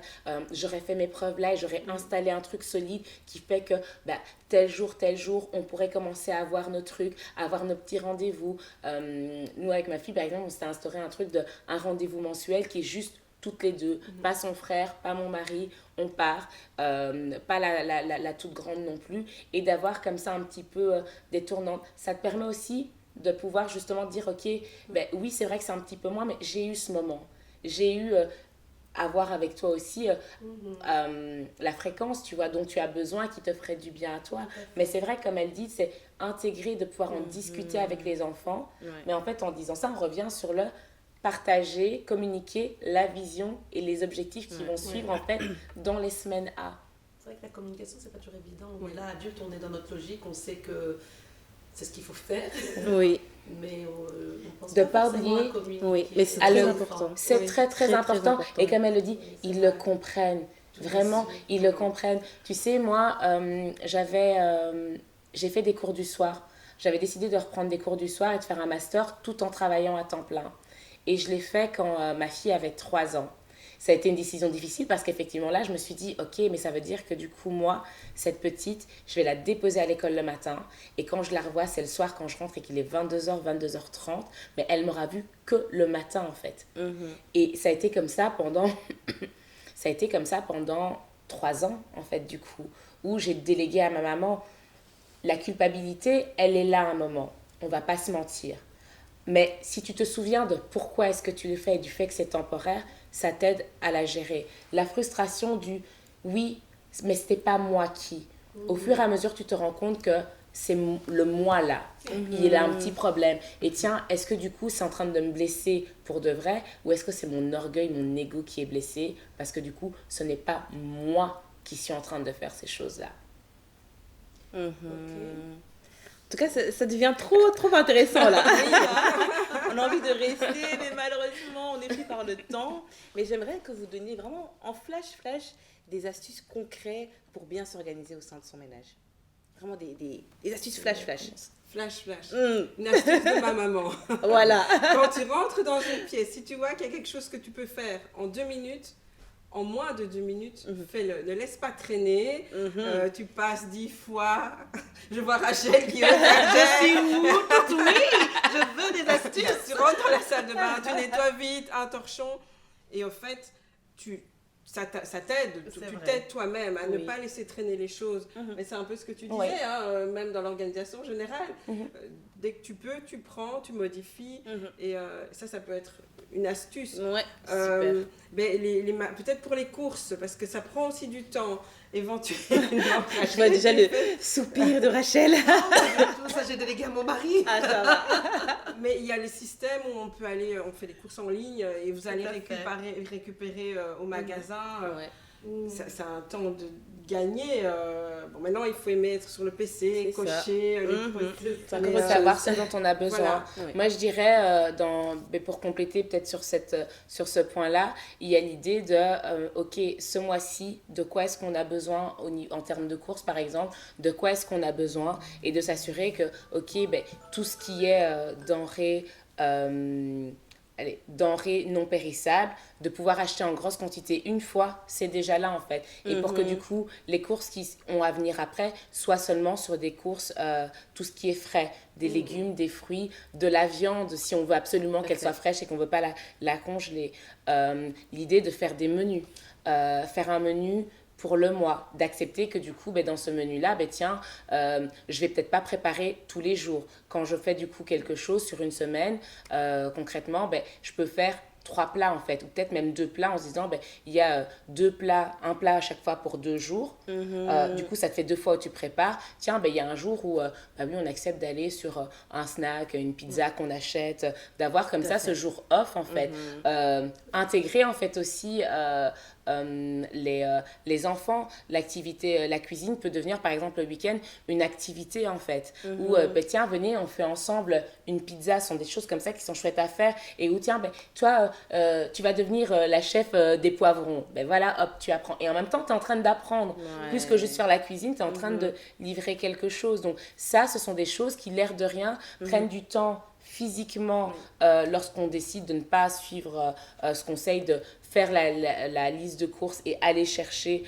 j'aurais fait mes preuves là et j'aurais installé un truc solide qui fait que ben, tel jour, on pourrait commencer à avoir nos trucs, à avoir nos petits rendez-vous. Nous, avec ma fille, par exemple, on s'est instauré un rendez-vous mensuel qui est juste toutes les deux, pas son frère, pas mon mari, on part, pas la toute grande non plus, et d'avoir comme ça un petit peu des tournantes. Ça te permet aussi de pouvoir justement dire, ok, ben oui, c'est vrai que c'est un petit peu moins, mais j'ai eu ce moment. J'ai eu à voir avec toi aussi la fréquence, tu vois, dont tu as besoin, qui te ferait du bien à toi. Mais c'est vrai, comme elle dit, c'est intégrer, de pouvoir en discuter avec les enfants. Ouais. Mais en fait, en disant ça, on revient sur le partager, communiquer la vision et les objectifs qui vont suivre en fait dans les semaines A. C'est vrai que la communication, c'est pas toujours évident. On est là, adulte, on est dans notre logique, on sait que c'est ce qu'il faut faire, Oui, mais on pense De pas pas forcément à oublier. communiquer. oui, mais c'est À très le- important. C'est Oui, très, très important. important. Et comme elle le dit, Oui, c'est ils vrai. le comprennent. Vraiment, ils le comprennent. Tu sais, moi, j'ai fait des cours du soir. J'avais décidé de reprendre des cours du soir et de faire un master tout en travaillant à temps plein. Et je l'ai fait quand ma fille avait 3 ans. Ça a été une décision difficile parce qu'effectivement là, je me suis dit, ok, mais ça veut dire que du coup, moi, cette petite, je vais la déposer à l'école le matin. Et quand je la revois, c'est le soir quand je rentre et qu'il est 22h, 22h30. Mais elle m'aura vue que le matin en fait. Et ça a été comme ça pendant... ça a été comme ça pendant 3 ans en fait du coup. Où j'ai délégué à ma maman. La culpabilité, elle est là à un moment. On va pas se mentir. Mais si tu te souviens de pourquoi est-ce que tu le fais et du fait que c'est temporaire, ça t'aide à la gérer. La frustration du oui, mais c'était pas moi qui. Au fur et à mesure, tu te rends compte que c'est le moi là. Il a un petit problème. Et tiens, est-ce que du coup, c'est en train de me blesser pour de vrai ou est-ce que c'est mon orgueil, mon ego qui est blessé parce que du coup, ce n'est pas moi qui suis en train de faire ces choses-là. En tout cas, ça devient trop intéressant là. On a envie de rester, mais malheureusement, on est pris par le temps. Mais j'aimerais que vous donniez vraiment en flash des astuces concrètes pour bien s'organiser au sein de son ménage. Vraiment des astuces flash. Flash. Une astuce de ma maman. Voilà. Quand tu rentres dans une pièce, si tu vois qu'il y a quelque chose que tu peux faire en 2 minutes, en moins de 2 minutes, fais-le. Ne laisse pas traîner. Tu passes 10 fois. Je vois Rachel qui Je suis oui, je veux des astuces. Tu rentres dans la salle de bain, tu nettoies vite un torchon. Et au fait, ça t'aide. C'est Tu vrai. t'aides toi-même à ne Oui. pas laisser traîner les choses. Mais c'est un peu ce que tu disais, Oui. même dans l'organisation générale. Dès que tu peux, tu prends, tu modifies. Et ça peut être une astuce. Ouais, Euh, super. mais peut-être pour les courses, parce que ça prend aussi du temps, éventuellement. Je vois déjà le soupir de Rachel. Tout ça, j'ai délégué à mon mari. Ah, ça va. Mais il y a les systèmes où on peut aller, on fait des courses en ligne et vous allez à fait. récupérer au magasin. Ouais. C'est un temps de gagner. Bon, maintenant, il faut mettre sur le PC, C'est ça. cocher les Mhm. trucs. Il Mais, faut savoir ce dont on a besoin. voilà. Oui. Moi, je dirais, mais pour compléter peut-être sur ce point-là, il y a l'idée de, OK, ce mois-ci, de quoi est-ce qu'on a besoin en termes de courses, par exemple, de quoi est-ce qu'on a besoin, et de s'assurer que, OK, tout ce qui est denrées non périssables, de pouvoir acheter en grosse quantité une fois, c'est déjà là en fait. Et pour que du coup, les courses qui ont à venir après soient seulement sur des courses, tout ce qui est frais, des légumes, des fruits, de la viande, si on veut absolument qu'elle soit fraîche et qu'on ne veut pas la congeler. L'idée de faire des menus, faire un menu pour le mois, d'accepter que du coup, dans ce menu-là, tiens, je vais peut-être pas préparer tous les jours. Quand je fais du coup quelque chose sur une semaine, concrètement, je peux faire 3 plats en fait, ou peut-être même 2 plats en se disant, il y a 2 plats, un plat à chaque fois pour 2 jours. Du coup, ça te fait 2 fois où tu prépares. Tiens, il y a un jour où oui, on accepte d'aller sur un snack, une pizza qu'on achète, d'avoir comme ça ce jour off en fait. Intégrer en fait aussi les enfants, l'activité, la cuisine peut devenir par exemple le week-end une activité en fait, où tiens, venez, on fait ensemble une pizza, ce sont des choses comme ça qui sont chouettes à faire, et où tiens, toi, tu vas devenir la chef des poivrons, voilà, hop, tu apprends, et en même temps tu es en train d'apprendre, plus que juste faire la cuisine, tu es en train de livrer quelque chose, donc ça, ce sont des choses qui, l'air de rien, prennent du temps physiquement lorsqu'on décide de ne pas suivre ce conseil de faire la liste de courses et aller chercher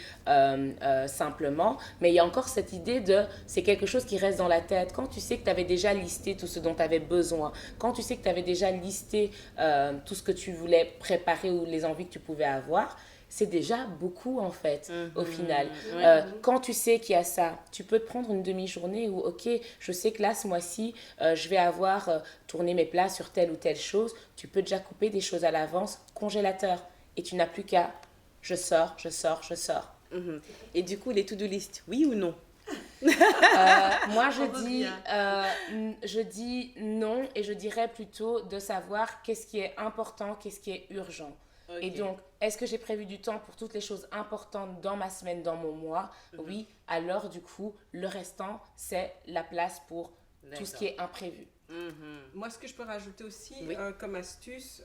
simplement. Mais il y a encore cette idée de, c'est quelque chose qui reste dans la tête. Quand tu sais que tu avais déjà listé tout ce dont tu avais besoin, quand tu sais que tu avais déjà listé tout ce que tu voulais préparer ou les envies que tu pouvais avoir, c'est déjà beaucoup en fait, au final. Quand tu sais qu'il y a ça, tu peux te prendre une demi-journée où, ok, je sais que là, ce mois-ci, je vais avoir tourné mes plats sur telle ou telle chose. Tu peux déjà couper des choses à l'avance, congélateur. Et tu n'as plus qu'à, je sors. Et du coup, les to-do list, oui ou non? Moi, je dis non et je dirais plutôt de savoir qu'est-ce qui est important, qu'est-ce qui est urgent. Okay. Et donc, est-ce que j'ai prévu du temps pour toutes les choses importantes dans ma semaine, dans mon mois? Oui, alors du coup, le restant, c'est la place pour tout ce qui est imprévu. Moi, ce que je peux rajouter aussi comme astuce,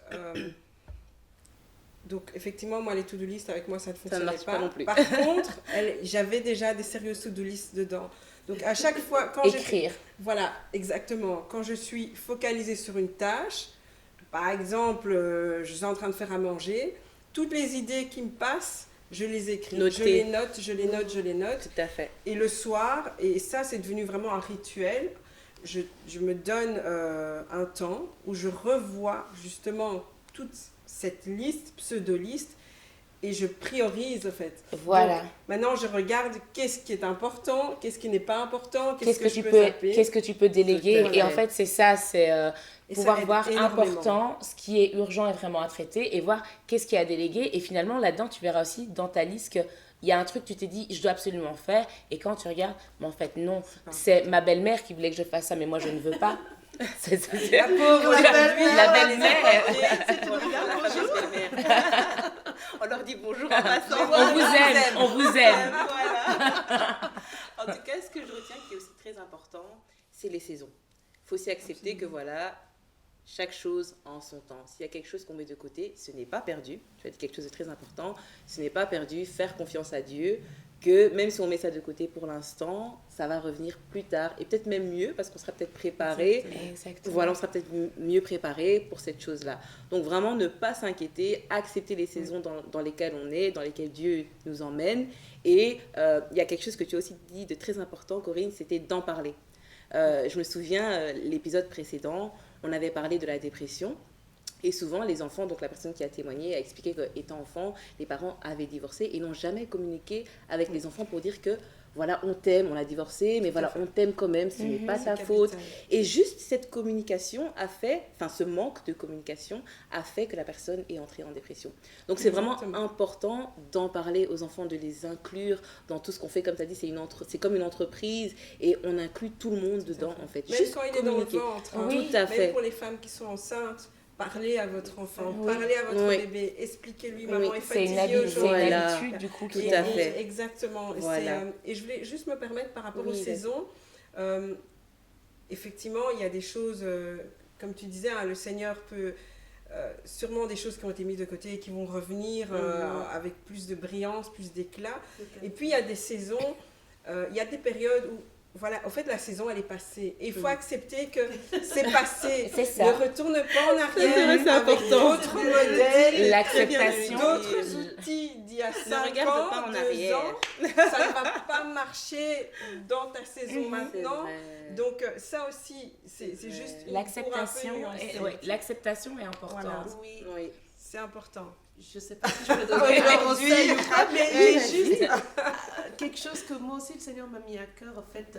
donc effectivement, moi, les to-do list, avec moi, ça ne fonctionnait pas non plus. Par contre, j'avais déjà des sérieuses to-do list dedans. Donc à chaque fois, quand écrire. Voilà, exactement. Quand je suis focalisée sur une tâche, par exemple, je suis en train de faire à manger, toutes les idées qui me passent, je les écris. Noter. Je les note. Tout à fait. Et le soir, et ça c'est devenu vraiment un rituel, je me donne un temps où je revois justement toute cette liste, pseudo-liste, et je priorise en fait. Voilà. Donc, maintenant, je regarde qu'est-ce qui est important, qu'est-ce qui n'est pas important, qu'est-ce que tu peux déléguer. Et en fait, c'est ça, c'est pouvoir voir important, ce qui est urgent et vraiment à traiter, et voir qu'est-ce qui est à déléguer. Et finalement, là-dedans, tu verras aussi dans ta liste qu'il y a un truc que tu t'es dit, je dois absolument faire. Et quand tu regardes, mais en fait, non, c'est ma belle-mère qui voulait que je fasse ça, mais moi, je ne veux pas. La pauvre, la belle-mère. On leur dit bonjour en passant. On vous aime. Voilà. En tout cas, ce que je retiens qui est aussi très important, c'est les saisons. Il faut aussi accepter que voilà, chaque chose en son temps. S'il y a quelque chose qu'on met de côté, ce n'est pas perdu. Tu as dit quelque chose de très important. Ce n'est pas perdu. Faire confiance à Dieu. Que même si on met ça de côté pour l'instant, ça va revenir plus tard et peut-être même mieux parce qu'on sera peut-être préparé. Exactement. Voilà, on sera peut-être mieux préparé pour cette chose-là. Donc vraiment ne pas s'inquiéter, accepter les saisons dans lesquelles on est, dans lesquelles Dieu nous emmène. Et il y a quelque chose que tu as aussi dit de très important, Corinne, c'était d'en parler. Je me souviens, l'épisode précédent, on avait parlé de la dépression. Et souvent, les enfants, donc la personne qui a témoigné a expliqué qu'étant enfant, les parents avaient divorcé et n'ont jamais communiqué avec les enfants pour dire que voilà, on t'aime, on a divorcé, mais voilà, on t'aime quand même, ce n'est pas ta faute. Et juste cette communication a fait, enfin ce manque de communication a fait que la personne est entrée en dépression. Donc c'est vraiment important d'en parler aux enfants, de les inclure dans tout ce qu'on fait. Comme tu as dit, c'est comme une entreprise et on inclut tout le monde dedans en fait. Même juste quand il est dans le ventre, tout à fait. Même pour les femmes qui sont enceintes. Parlez à votre enfant, parlez à votre bébé, expliquez-lui, maman est fatiguée aujourd'hui. C'est une habitude du coup. Tout à fait. Exactement. Voilà. Et je voulais juste me permettre par rapport aux saisons, effectivement, il y a des choses, comme tu disais, le Seigneur peut, sûrement des choses qui ont été mises de côté et qui vont revenir avec plus de brillance, plus d'éclat. Et puis il y a des saisons, il y a des périodes où voilà, en fait, la saison, elle est passée. Et il faut accepter que c'est passé. C'est ça. Ne retourne pas en arrière c'est avec important. d'autres modèles, l'acceptation, d'autres outils d'il y a 5 ans, pas en 2 arrière. ans. Ça ne va pas marcher dans ta saison maintenant. Donc, ça aussi, c'est juste l'acceptation. L'acceptation est importante. Voilà. Oui. C'est important. Je ne sais pas si je peux donner un conseil ou pas, mais juste quelque chose que moi aussi le Seigneur m'a mis à cœur, en fait,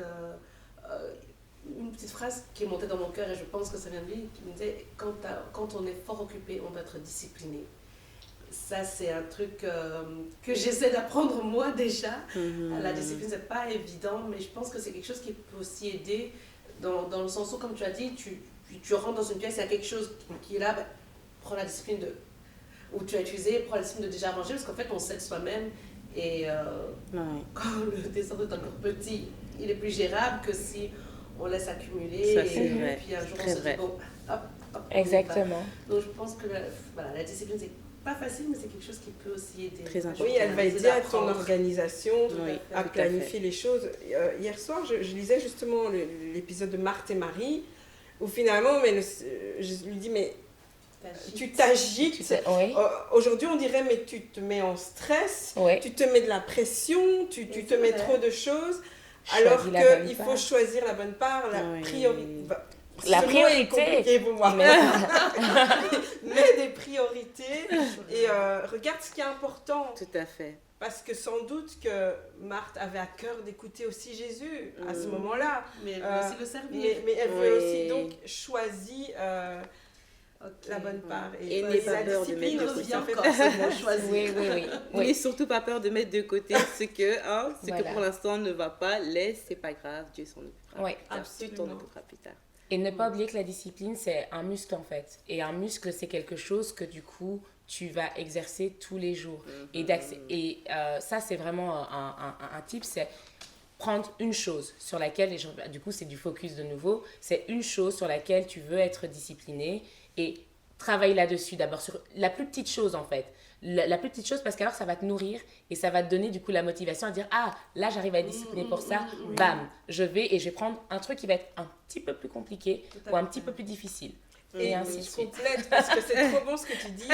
une petite phrase qui est montée dans mon cœur et je pense que ça vient de lui, qui me disait quand on est fort occupé, on doit être discipliné. Ça, c'est un truc que j'essaie d'apprendre moi déjà. La discipline, c'est pas évident, mais je pense que c'est quelque chose qui peut aussi aider dans le sens où, comme tu as dit, tu rentres dans une pièce, il y a quelque chose qui est là, prends la discipline de... où tu as utilisé, prends la discipline de déjà manger, parce qu'en fait, on sait de soi-même. Et quand le désordre est encore petit, il est plus gérable que si on laisse accumuler. Ça, c'est vrai. Et puis un jour, Très on se vrai. dit, bon, hop, Exactement. Donc, je pense que la discipline, c'est pas facile, mais c'est quelque chose qui peut aussi aider. Très important. Oui, elle va aider à ton organisation, à planifier fait. les choses. Hier soir, je lisais justement l'épisode de Marthe et Marie. Où finalement, je lui dis, mais tu t'agites. Oui. Aujourd'hui, on dirait, mais tu te mets en stress, Oui. tu te mets de la pression, tu te mets trop de choses. Choisis Alors la bonne qu'il faut part. choisir la bonne part, la priorité. La Ce mot est priorité. compliqué pour moi. Mais- Mets des priorités et regarde ce qui est important. Tout à fait. Parce que sans doute que Marthe avait à cœur d'écouter aussi Jésus à ce moment-là. Mais elle veut aussi le servir. Mais elle veut Oui. aussi, donc choisis Ok. la bonne part. Et n'aie pas la peur de discipline mettre de aussi, côté. ça fait Encore ce mot choisir. Oui, oui, oui. oui. N'ayez surtout pas peur de mettre de côté ce que Voilà. pour l'instant ne va pas. Laisse, c'est pas grave, Dieu s'en occupera. Ouais. plus tard. Tu t'en Absolument. occuperas plus tard. Et ne pas oublier que la discipline, c'est un muscle en fait. Et un muscle, c'est quelque chose que du coup, tu vas exercer tous les jours. Et ça, c'est vraiment un tip, c'est prendre une chose sur laquelle, du coup, c'est du focus de nouveau, c'est une chose sur laquelle tu veux être discipliné et travaille là-dessus d'abord, sur la plus petite chose en fait. La plus petite chose, parce qu'alors ça va te nourrir et ça va te donner du coup la motivation à dire ah là j'arrive à être disciplinée pour ça, bam, je vais prendre un truc qui va être un petit peu plus compliqué à ou un fait. petit peu plus difficile Et et ainsi de je suite. complète parce que c'est trop bon ce que tu dis.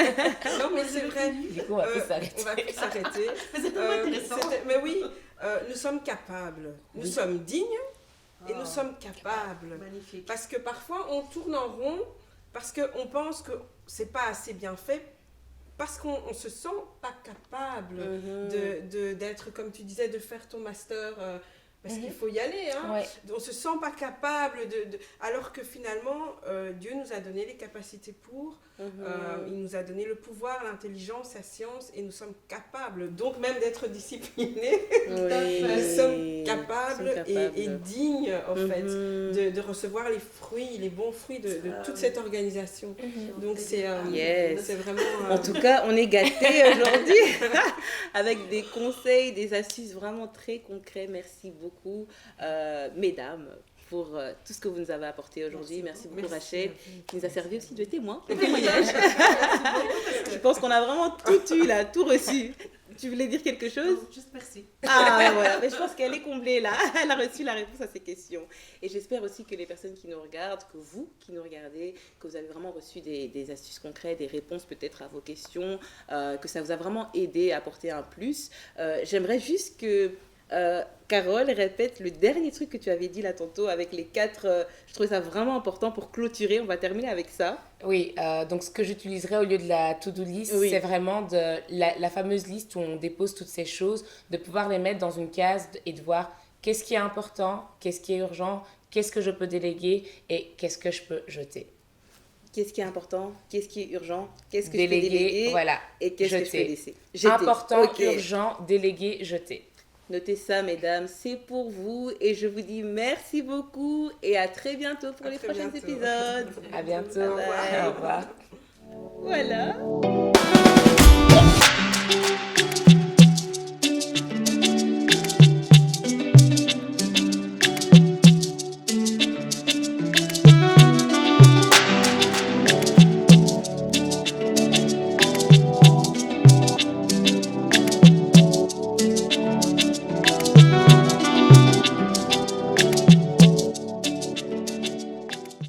Non, mais c'est vrai. Du coup on va plus On s'arrêter. va plus s'arrêter. Mais c'est tellement intéressant. Mais oui, nous sommes capables. Nous Oui. sommes dignes et Ah. nous sommes capables. Magnifique. Parce que parfois, on tourne en rond parce qu'on pense que c'est pas assez bien fait, parce qu'on ne se sent pas capable d'être, comme tu disais, de faire ton master, parce qu'il faut y aller. Hein. Ouais. On ne se sent pas capable, alors que finalement, Dieu nous a donné les capacités pour, il nous a donné le pouvoir, l'intelligence, la science, et nous sommes capables, donc même d'être disciplinés, nous sommes capables et dignes, en fait, de recevoir les fruits, les bons fruits de toute cette organisation. Donc c'est Yes. c'est vraiment... En tout cas, on est gâtés aujourd'hui avec des conseils, des astuces vraiment très concrets. Merci beaucoup, mesdames, pour tout ce que vous nous avez apporté aujourd'hui. Merci beaucoup, Rachel, qui nous a servi aussi de témoin, de témoignage. Je pense qu'on a vraiment tout eu là, tout reçu. Tu voulais dire quelque chose? Non, juste merci. Ah, voilà, mais je pense qu'elle est comblée là. Elle a reçu la réponse à ses questions. Et j'espère aussi que les personnes qui nous regardent, que vous qui nous regardez, que vous avez vraiment reçu des astuces concrètes, des réponses peut-être à vos questions, que ça vous a vraiment aidé à apporter un plus. J'aimerais juste que Carole répète le dernier truc que tu avais dit là tantôt avec les 4... je trouvais ça vraiment important pour clôturer. On va terminer avec ça. Oui, donc ce que j'utiliserai au lieu de la to-do list, Oui. c'est vraiment la fameuse liste où on dépose toutes ces choses, de pouvoir les mettre dans une case et de voir qu'est-ce qui est important, qu'est-ce qui est urgent, qu'est-ce que je peux déléguer et qu'est-ce que je peux jeter. Qu'est-ce qui est important? Qu'est-ce qui est urgent? Qu'est-ce que Déléguer, je peux déléguer? voilà. Et qu'est-ce que je Jeter. peux laisser? Jeter. Important, Ok. urgent, délégué, jeter. Notez ça, mesdames, c'est pour vous. Et je vous dis merci beaucoup et à très bientôt pour À les très prochains bientôt. épisodes. À bientôt. Bye bye. Au revoir. Voilà.